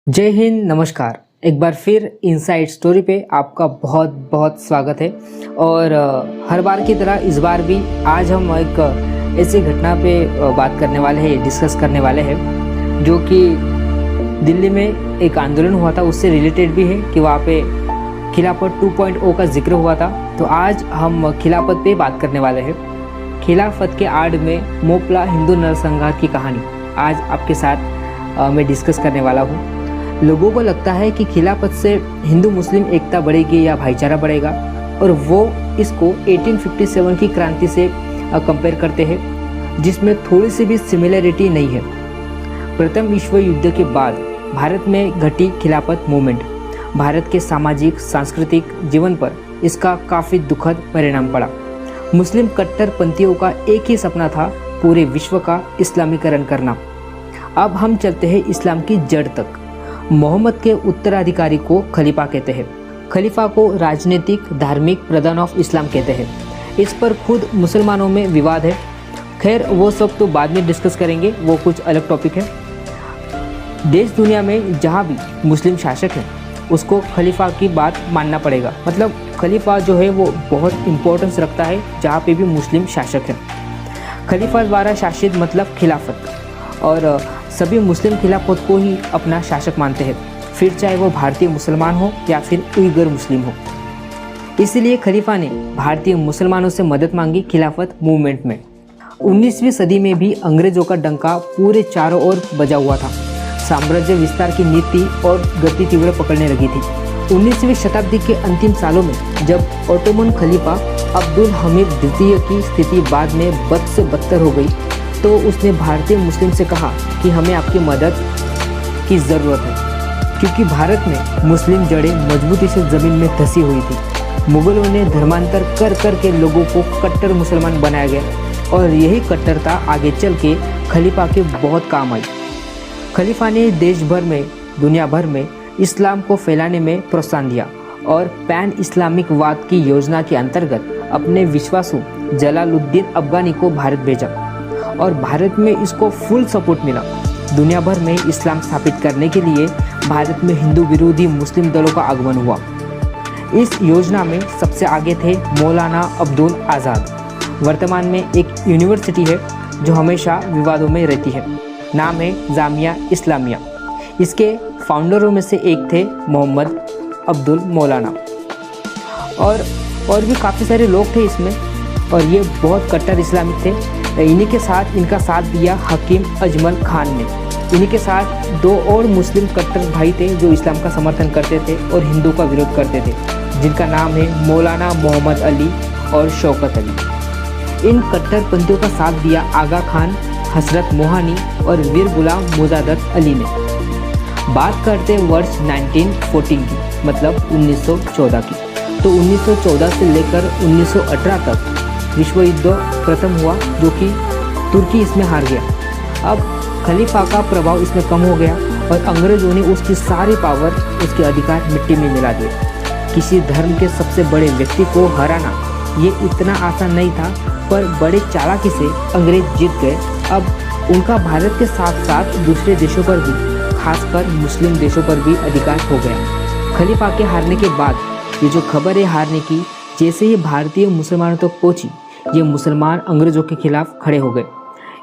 जय हिंद, नमस्कार। एक बार फिर इनसाइड स्टोरी पे आपका बहुत बहुत स्वागत है। और हर बार की तरह इस बार भी आज हम एक ऐसी घटना पे बात करने वाले हैं, डिस्कस करने वाले हैं जो कि दिल्ली में एक आंदोलन हुआ था, उससे रिलेटेड भी है कि वहाँ पे खिलाफत 2.0 का जिक्र हुआ था। तो आज हम खिलाफत पे बात करने वाले हैं। खिलाफत के आड़ में मोपला हिंदू नरसंहार की कहानी आज आपके साथ मैं डिस्कस करने वाला हूँ। लोगों को लगता है कि खिलाफत से हिंदू मुस्लिम एकता बढ़ेगी या भाईचारा बढ़ेगा, और वो इसको 1857 की क्रांति से कंपेयर करते हैं, जिसमें थोड़ी सी भी सिमिलरिटी नहीं है। प्रथम विश्व युद्ध के बाद भारत में घटी खिलाफत मूवमेंट भारत के सामाजिक सांस्कृतिक जीवन पर इसका काफ़ी दुखद परिणाम पड़ा। मुस्लिम कट्टरपंथियों का एक ही सपना था, पूरे विश्व का इस्लामीकरण करना। अब हम चलते हैं इस्लाम की जड़ तक। मोहम्मद के उत्तराधिकारी को खलीफा कहते हैं। खलीफा को राजनीतिक धार्मिक प्रधान ऑफ इस्लाम कहते हैं। इस पर खुद मुसलमानों में विवाद है। खैर, वो सब तो बाद में डिस्कस करेंगे, वो कुछ अलग टॉपिक है। देश दुनिया में जहाँ भी मुस्लिम शासक है उसको खलीफा की बात मानना पड़ेगा। मतलब खलीफा जो है वो बहुत इम्पोर्टेंस रखता है जहाँ पे भी मुस्लिम शासक है। खलीफा द्वारा शासित मतलब खिलाफत, और सभी मुस्लिम खिलाफत को ही अपना शासक मानते हैं, फिर चाहे वो भारतीय मुसलमान हो या फिर उइगर मुस्लिम हो। इसीलिए खलीफा ने भारतीय मुसलमानों से मदद मांगी खिलाफत मूवमेंट में। 19वीं सदी में भी अंग्रेजों का डंका पूरे चारों ओर बजा हुआ था। साम्राज्य विस्तार की नीति और गति तीव्र पकड़ने लगी थी। 19वीं शताब्दी के अंतिम सालों में जब ओटोमन खलीफा अब्दुल हमीद द्वितीय की स्थिति बाद में बद से बदतर हो गई, तो उसने भारतीय मुस्लिम से कहा कि हमें आपकी मदद की ज़रूरत है, क्योंकि भारत में मुस्लिम जड़ें मजबूती से ज़मीन में धंसी हुई थी। मुगलों ने धर्मांतर कर कर के लोगों को कट्टर मुसलमान बनाया गया, और यही कट्टरता आगे चल के खलीफा के बहुत काम आई। खलीफा ने देश भर में, दुनिया भर में इस्लाम को फैलाने में प्रोत्साहन दिया, और पैन इस्लामिक वाद की योजना के अंतर्गत अपने विश्वासु जलालुद्दीन अफगानी को भारत भेजा, और भारत में इसको फुल सपोर्ट मिला। दुनिया भर में इस्लाम स्थापित करने के लिए भारत में हिंदू विरोधी मुस्लिम दलों का आगमन हुआ। इस योजना में सबसे आगे थे मौलाना अब्दुल आज़ाद। वर्तमान में एक यूनिवर्सिटी है जो हमेशा विवादों में रहती है, नाम है जामिया इस्लामिया। इसके फाउंडरों में से एक थे मोहम्मद अब्दुल मौलाना, और भी काफ़ी सारे लोग थे इसमें, और ये बहुत कट्टर इस्लामिक थे। इन्हीं के साथ इनका साथ दिया हकीम अजमल खान ने। इन्हीं के साथ दो और मुस्लिम कट्टर भाई थे जो इस्लाम का समर्थन करते थे और हिंदू का विरोध करते थे, जिनका नाम है मौलाना मोहम्मद अली और शौकत अली। इन कट्टरपंथियों का साथ दिया आगा खान, हजरत मोहानी और वीर गुलाम मुजादत अली ने। बात करते वर्ष 1914 की, मतलब 1914 की। तो 1914 से लेकर 1918 तक विश्व युद्ध प्रथम हुआ, जो कि तुर्की इसमें हार गया। अब खलीफा का प्रभाव इसमें कम हो गया, और अंग्रेजों ने उसकी सारी पावर, उसके अधिकार मिट्टी में मिला दिए। किसी धर्म के सबसे बड़े व्यक्ति को हराना ये इतना आसान नहीं था, पर बड़े चालाकी से अंग्रेज जीत गए। अब उनका भारत के साथ साथ दूसरे देशों पर भी, खासकर मुस्लिम देशों पर भी अधिकार हो गया। खलीफा के हारने के बाद ये जो खबर है हारने की, जैसे ही भारतीय मुसलमानों तक पहुंची, ये मुसलमान अंग्रेजों के खिलाफ खड़े हो गए।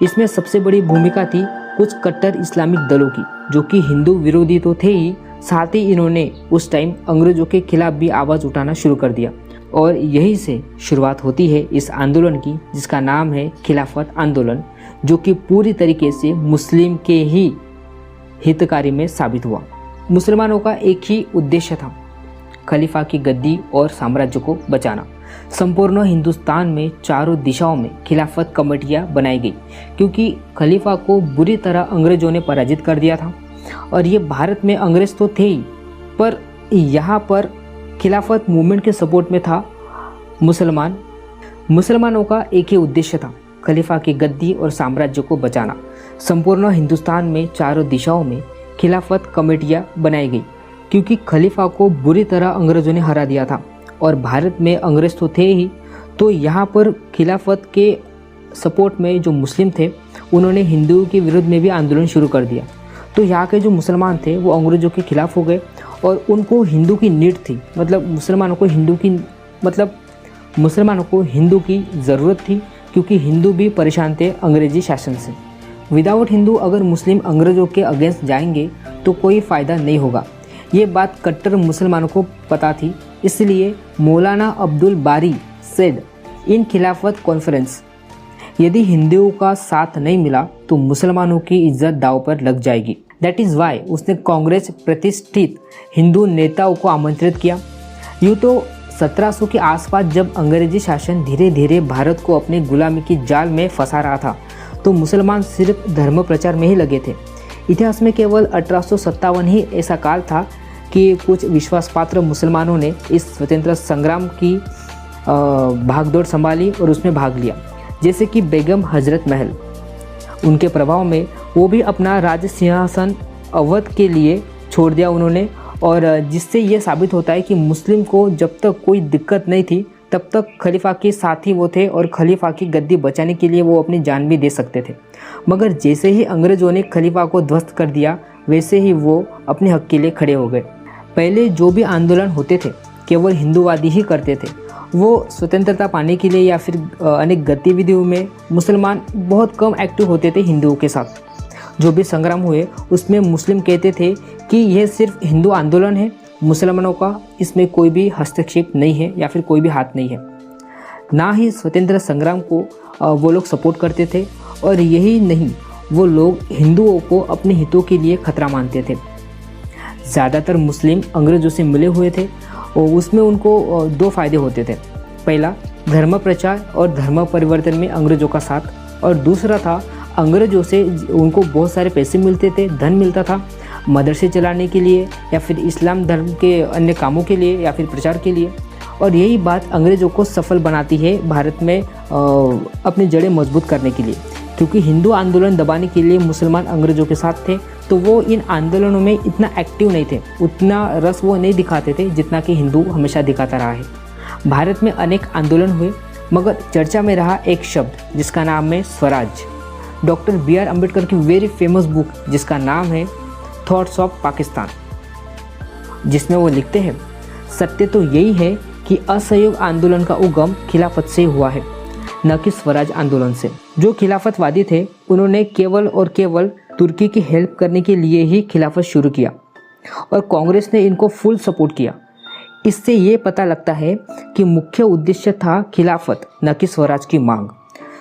इसमें सबसे बड़ी भूमिका थी कुछ कट्टर इस्लामिक दलों की, जो कि हिंदू विरोधी तो थे ही, साथ ही इन्होंने उस टाइम अंग्रेजों के खिलाफ भी आवाज़ उठाना शुरू कर दिया। और यहीं से शुरुआत होती है इस आंदोलन की, जिसका नाम है खिलाफत आंदोलन, जो कि पूरी तरीके से मुस्लिम के ही हितकारी में साबित हुआ। मुसलमानों का एक ही उद्देश्य था, खलीफा की गद्दी और साम्राज्य को बचाना। संपूर्ण हिंदुस्तान में चारों दिशाओं में खिलाफत कमेटियां बनाई गई, क्योंकि खलीफा को बुरी तरह अंग्रेजों ने पराजित कर दिया था। और ये भारत में अंग्रेज तो थे ही, पर यहाँ पर खिलाफत मूवमेंट के सपोर्ट में था मुसलमानों का एक ही उद्देश्य था, खलीफा की गद्दी और साम्राज्य को बचाना। संपूर्ण हिंदुस्तान में चारों दिशाओं में खिलाफत कमेटियां बनाई गई, क्योंकि खलीफा को बुरी तरह अंग्रेजों ने हरा दिया था, और भारत में अंग्रेज तो थे ही, तो यहाँ पर खिलाफत के सपोर्ट में जो मुस्लिम थे उन्होंने हिंदुओं के विरोध में भी आंदोलन शुरू कर दिया। तो यहाँ के जो मुसलमान थे वो अंग्रेज़ों के खिलाफ़ हो गए और उनको हिंदू की नीड थी, मतलब मुसलमानों को हिंदू की ज़रूरत थी, क्योंकि हिंदू भी परेशान थे अंग्रेज़ी शासन से। विदाउट हिंदू अगर मुस्लिम अंग्रेज़ों के अगेंस्ट जाएंगे तो कोई फ़ायदा नहीं होगा। ये बात कट्टर मुसलमानों को पता थी, इसलिए मौलाना अब्दुल बारी सेड इन खिलाफत कॉन्फ्रेंस, यदि हिंदुओं का साथ नहीं मिला तो मुसलमानों की इज्जत दांव पर लग जाएगी। दैट इज़ वाई उसने कांग्रेस प्रतिष्ठित हिंदू नेताओं को आमंत्रित किया। यूँ तो 1700 के आसपास जब अंग्रेजी शासन धीरे धीरे भारत को अपनी गुलामी की जाल में फंसा रहा था, तो मुसलमान सिर्फ धर्म प्रचार में ही लगे थे। इतिहास में केवल 1857 ही ऐसा काल था कि कुछ विश्वासपात्र मुसलमानों ने इस स्वतंत्रता संग्राम की भागदौड़ संभाली और उसमें भाग लिया, जैसे कि बेगम हजरत महल। उनके प्रभाव में वो भी अपना राज सिंहासन अवध के लिए छोड़ दिया उन्होंने, और जिससे ये साबित होता है कि मुस्लिम को जब तक कोई दिक्कत नहीं थी तब तक खलीफा के साथी वो थे और खलीफा की गद्दी बचाने के लिए वो अपनी जान भी दे सकते थे। मगर जैसे ही अंग्रेज़ों ने खलीफा को ध्वस्त कर दिया, वैसे ही वो अपने हक के लिए खड़े हो गए। पहले जो भी आंदोलन होते थे केवल हिंदूवादी ही करते थे। वो स्वतंत्रता पाने के लिए या फिर अनेक गतिविधियों में मुसलमान बहुत कम एक्टिव होते थे हिंदुओं के साथ। जो भी संग्राम हुए उसमें मुस्लिम कहते थे कि यह सिर्फ हिंदू आंदोलन है, मुसलमानों का इसमें कोई भी हस्तक्षेप नहीं है या फिर कोई भी हाथ नहीं है। ना ही स्वतंत्रता संग्राम को वो लोग सपोर्ट करते थे, और यही नहीं, वो लोग हिंदुओं को अपने हितों के लिए खतरा मानते थे। ज़्यादातर मुस्लिम अंग्रेज़ों से मिले हुए थे और उसमें उनको दो फायदे होते थे। पहला, धर्म प्रचार और धर्म परिवर्तन में अंग्रेज़ों का साथ, और दूसरा था अंग्रेज़ों से उनको बहुत सारे पैसे मिलते थे, धन मिलता था मदरसे चलाने के लिए या फिर इस्लाम धर्म के अन्य कामों के लिए या फिर प्रचार के लिए। और यही बात अंग्रेज़ों को सफल बनाती है भारत में अपनी जड़ें मजबूत करने के लिए, क्योंकि हिंदू आंदोलन दबाने के लिए मुसलमान अंग्रेज़ों के साथ थे, तो वो इन आंदोलनों में इतना एक्टिव नहीं थे, उतना रस वो नहीं दिखाते थे जितना कि हिंदू हमेशा दिखाता रहा है। भारत में अनेक आंदोलन हुए, मगर चर्चा में रहा एक शब्द जिसका नाम है स्वराज। Doctor B.R. अम्बेडकर की वेरी फेमस बुक जिसका नाम है थॉट्स ऑफ पाकिस्तान, जिसमें वो लिखते हैं, सत्य तो यही है कि असहयोग आंदोलन का उगम खिलाफत से हुआ है, न कि स्वराज आंदोलन से। जो खिलाफतवादी थे उन्होंने केवल और केवल तुर्की की हेल्प करने के लिए ही खिलाफत शुरू किया, और कांग्रेस ने इनको फुल सपोर्ट किया। इससे ये पता लगता है कि मुख्य उद्देश्य था खिलाफत, न कि स्वराज की मांग।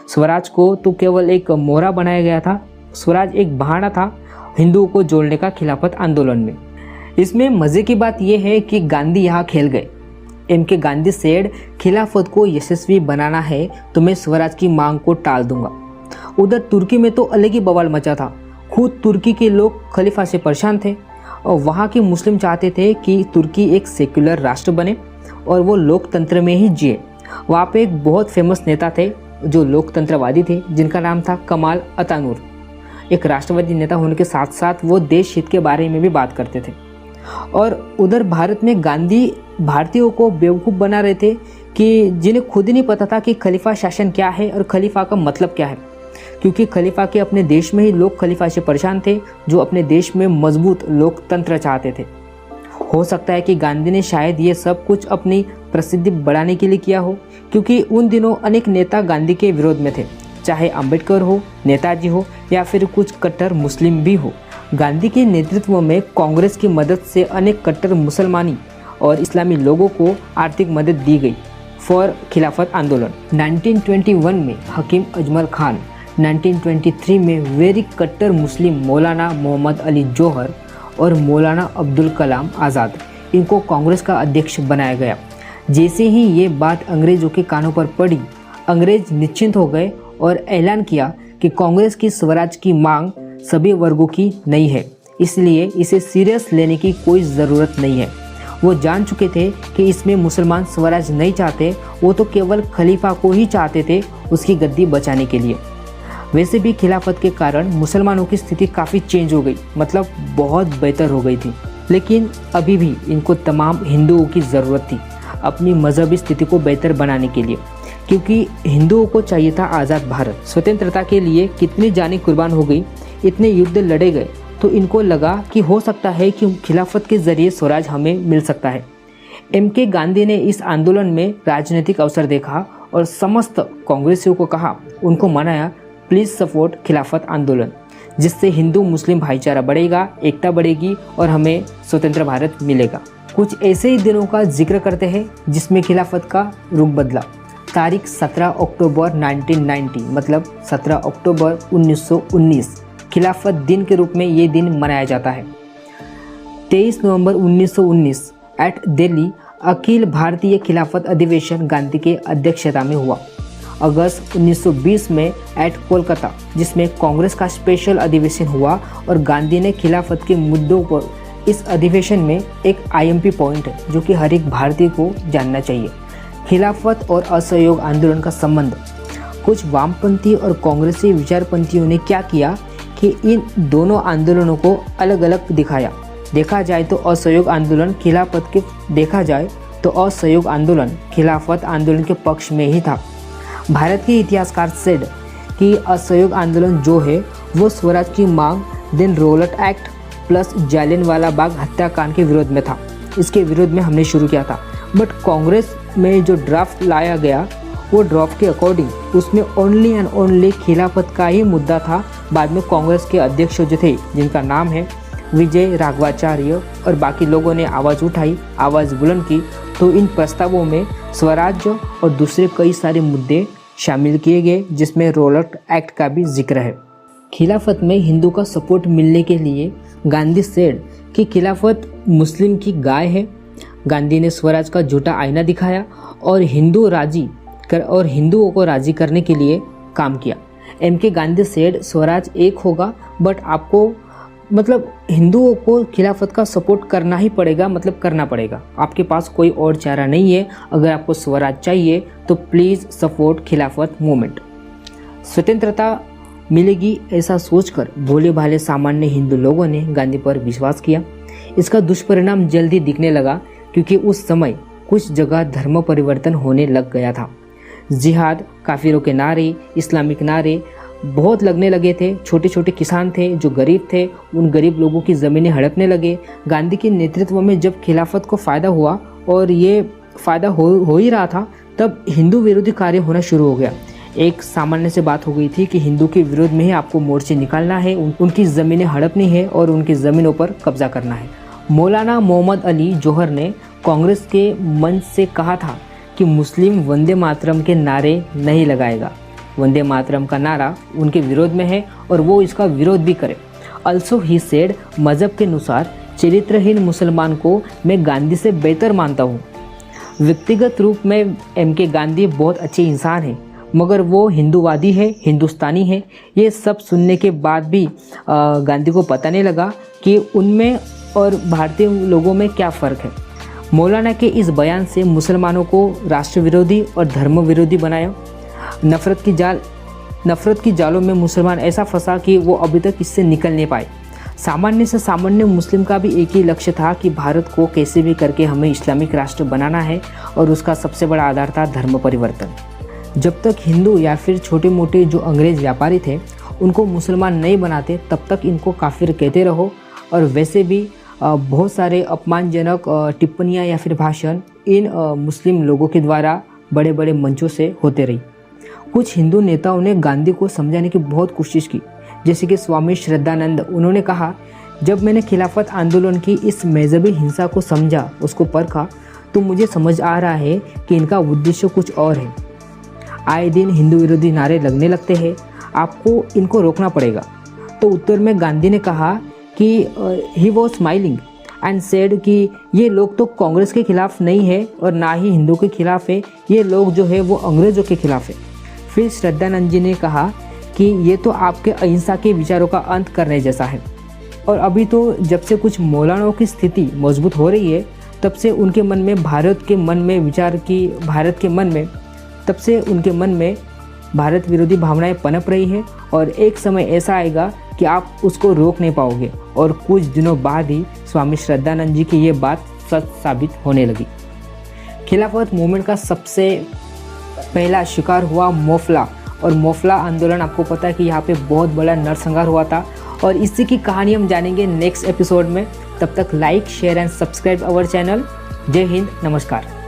स्वराज को तो केवल एक मोहरा बनाया गया था, स्वराज एक बहाना था हिंदुओं को जोड़ने का खिलाफत आंदोलन में। इसमें मज़े की बात यह है कि गांधी यहाँ खेल गए। M.K. गांधी सेड, खिलाफत को यशस्वी बनाना है तो मैं स्वराज की मांग को टाल दूंगा। उधर तुर्की में तो अलग ही बवाल मचा था। खुद तुर्की के लोग खलीफा से परेशान थे, और वहाँ के मुस्लिम चाहते थे कि तुर्की एक सेक्युलर राष्ट्र बने और वो लोकतंत्र में ही जिए। वहाँ पे एक बहुत फेमस नेता थे जो लोकतंत्रवादी थे, जिनका नाम था कमाल अतातुर्क। एक राष्ट्रवादी नेता होने के साथ साथ वो देश हित के बारे में भी बात करते थे। और उधर भारत में गांधी भारतीयों को बेवकूफ़ बना रहे थे कि जिन्हें खुद ही नहीं पता था कि खलीफा शासन क्या है और खलीफा का मतलब क्या है, क्योंकि खलीफा के अपने देश में ही लोग खलीफा से परेशान थे जो अपने देश में मजबूत लोकतंत्र चाहते थे। हो सकता है कि गांधी ने शायद ये सब कुछ अपनी प्रसिद्धि बढ़ाने के लिए किया हो, क्योंकि उन दिनों अनेक नेता गांधी के विरोध में थे, चाहे अंबेडकर हो, नेताजी हो या फिर कुछ कट्टर मुस्लिम भी हो। गांधी के नेतृत्व में कांग्रेस की मदद से अनेक कट्टर मुसलमानी और इस्लामी लोगों को आर्थिक मदद दी गई फॉर खिलाफत आंदोलन। 1921 में हकीम अजमल खान, 1923 में वेरी कट्टर मुस्लिम मौलाना मोहम्मद अली जौहर और मौलाना अब्दुल कलाम आज़ाद, इनको कांग्रेस का अध्यक्ष बनाया गया। जैसे ही ये बात अंग्रेज़ों के कानों पर पड़ी, अंग्रेज निश्चिंत हो गए और ऐलान किया कि कांग्रेस की स्वराज की मांग सभी वर्गों की नहीं है, इसलिए इसे सीरियस लेने की कोई ज़रूरत नहीं है। वो जान चुके थे कि इसमें मुसलमान स्वराज नहीं चाहते, वो तो केवल खलीफा को ही चाहते थे उसकी गद्दी बचाने के लिए। वैसे भी खिलाफत के कारण मुसलमानों की स्थिति काफ़ी चेंज हो गई, मतलब बहुत बेहतर हो गई थी। लेकिन अभी भी इनको तमाम हिंदुओं की ज़रूरत थी अपनी मजहबी स्थिति को बेहतर बनाने के लिए, क्योंकि हिंदुओं को चाहिए था आज़ाद भारत। स्वतंत्रता के लिए कितनी जानें कुर्बान हो गई, इतने युद्ध लड़े गए, तो इनको लगा कि हो सकता है कि खिलाफत के ज़रिए स्वराज हमें मिल सकता है। MK गांधी ने इस आंदोलन में राजनीतिक अवसर देखा और समस्त कांग्रेसियों को कहा, उनको मनाया, प्लीज़ सपोर्ट खिलाफत आंदोलन, जिससे हिंदू मुस्लिम भाईचारा बढ़ेगा, एकता बढ़ेगी और हमें स्वतंत्र भारत मिलेगा। कुछ ऐसे ही दिनों का जिक्र करते हैं जिसमें खिलाफत का रुख बदला। तारीख 17 अक्टूबर 1990 मतलब 17 अक्टूबर 1919 खिलाफत दिन के रूप में ये दिन मनाया जाता है। 23 नवंबर 1919 एट दिल्ली अखिल भारतीय खिलाफत अधिवेशन गांधी के अध्यक्षता में हुआ। अगस्त 1920 में एट कोलकाता, जिसमें कांग्रेस का स्पेशल अधिवेशन हुआ और गांधी ने खिलाफत के मुद्दों पर इस अधिवेशन में एक IMP पॉइंट है जो कि हर एक भारतीय को जानना चाहिए। खिलाफत और असहयोग आंदोलन का संबंध। कुछ वामपंथी और कांग्रेसी विचारपंथियों ने क्या किया कि इन दोनों आंदोलनों को अलग अलग दिखाया। देखा जाए तो असहयोग आंदोलन खिलाफत आंदोलन के पक्ष में ही था। भारत के इतिहासकार सेड कि असहयोग आंदोलन जो है वो स्वराज की मांग then Rowlatt Act plus Jallianwala Bagh हत्याकांड के विरोध में था। इसके विरोध में हमने शुरू किया था, बट कांग्रेस में जो ड्राफ्ट लाया गया वो ड्राफ्ट के अकॉर्डिंग उसमें ओनली एंड ओनली खिलाफत का ही मुद्दा था। बाद में कांग्रेस के अध्यक्ष जो थे, जिनका नाम है विजय राघवाचार्य, और बाकी लोगों ने आवाज़ उठाई, आवाज़ बुलंद की, तो इन प्रस्तावों में स्वराज्य और दूसरे कई सारे मुद्दे शामिल किए गए, जिसमें रोलट एक्ट का भी जिक्र है। खिलाफत में हिंदू का सपोर्ट मिलने के लिए गांधी सेड कि खिलाफत मुस्लिम की गाय है। गांधी ने स्वराज का झूठा आईना दिखाया और हिंदुओं को राजी करने के लिए काम किया। MK गांधी सेड स्वराज एक होगा, बट आपको हिंदुओं को खिलाफत का सपोर्ट करना ही पड़ेगा, करना पड़ेगा। आपके पास कोई और चारा नहीं है। अगर आपको स्वराज चाहिए तो प्लीज़ सपोर्ट खिलाफत मूवमेंट। स्वतंत्रता मिलेगी ऐसा सोचकर भोले भाले सामान्य हिंदू लोगों ने गांधी पर विश्वास किया। इसका दुष्परिणाम जल्दी दिखने लगा, क्योंकि उस समय कुछ जगह धर्म परिवर्तन होने लग गया था। जिहाद, काफिरों के नारे, इस्लामिक नारे बहुत लगने लगे थे। छोटे छोटे किसान थे जो गरीब थे, उन गरीब लोगों की ज़मीनें हड़पने लगे। गांधी के नेतृत्व में जब खिलाफत को फ़ायदा हुआ और ये फ़ायदा हो ही रहा था, तब हिंदू विरोधी कार्य होना शुरू हो गया। एक सामान्य से बात हो गई थी कि हिंदू के विरोध में ही आपको मोर्चे निकालना है, उनकी ज़मीनें हड़पनी है और उनकी ज़मीनों पर कब्जा करना है। मौलाना मोहम्मद अली जौहर ने कांग्रेस के मंच से कहा था कि मुस्लिम वंदे मातरम के नारे नहीं लगाएगा। वंदे मातरम का नारा उनके विरोध में है और वो इसका विरोध भी करे। अल्सो ही सेड, मज़हब के अनुसार चरित्रहीन मुसलमान को मैं गांधी से बेहतर मानता हूँ। व्यक्तिगत रूप में MK गांधी बहुत अच्छे इंसान हैं, मगर वो हिंदूवादी है, हिंदुस्तानी है। ये सब सुनने के बाद भी गांधी को पता नहीं लगा कि उनमें और भारतीय लोगों में क्या फ़र्क है। मौलाना के इस बयान से मुसलमानों को राष्ट्र विरोधी और धर्म विरोधी बनाया। नफ़रत की जालों में मुसलमान ऐसा फंसा कि वो अभी तक इससे निकल नहीं पाए। सामान्य से सामान्य मुस्लिम का भी एक ही लक्ष्य था कि भारत को कैसे भी करके हमें इस्लामिक राष्ट्र बनाना है, और उसका सबसे बड़ा आधार था धर्म परिवर्तन। जब तक हिंदू या फिर छोटे मोटे जो अंग्रेज़ व्यापारी थे उनको मुसलमान नहीं बनाते, तब तक इनको काफिर कहते रहो। और वैसे भी बहुत सारे अपमानजनक टिप्पणियाँ या फिर भाषण इन मुस्लिम लोगों के द्वारा बड़े बड़े मंचों से होते रही। कुछ हिंदू नेताओं ने गांधी को समझाने की बहुत कोशिश की, जैसे कि स्वामी श्रद्धानंद। उन्होंने कहा, जब मैंने खिलाफत आंदोलन की इस मजहबी हिंसा को समझा, उसको परखा, तो मुझे समझ आ रहा है कि इनका उद्देश्य कुछ और है। आए दिन हिंदू विरोधी नारे लगने लगते हैं, आपको इनको रोकना पड़ेगा। तो उत्तर में गांधी ने कहा कि he was smiling and said कि ये लोग तो कांग्रेस के खिलाफ नहीं है और ना ही हिंदू के खिलाफ है, ये लोग जो है वो अंग्रेज़ों के खिलाफ है। फिर श्रद्धानंद जी ने कहा कि ये तो आपके अहिंसा के विचारों का अंत करने जैसा है। और अभी तो जब से कुछ मौलानाओं की स्थिति मजबूत हो रही है, तब से उनके मन में उनके मन में भारत विरोधी भावनाएं पनप रही है, और एक समय ऐसा आएगा कि आप उसको रोक नहीं पाओगे। और कुछ दिनों बाद ही स्वामी श्रद्धानंद जी की ये बात सच साबित होने लगी। खिलाफत मूवमेंट का सबसे पहला शिकार हुआ मोफला। और मोफला आंदोलन, आपको पता है कि यहाँ पे बहुत बड़ा नरसंहार हुआ था और इसी की कहानी हम जानेंगे नेक्स्ट एपिसोड में। तब तक like share and subscribe our channel. जय हिंद, नमस्कार।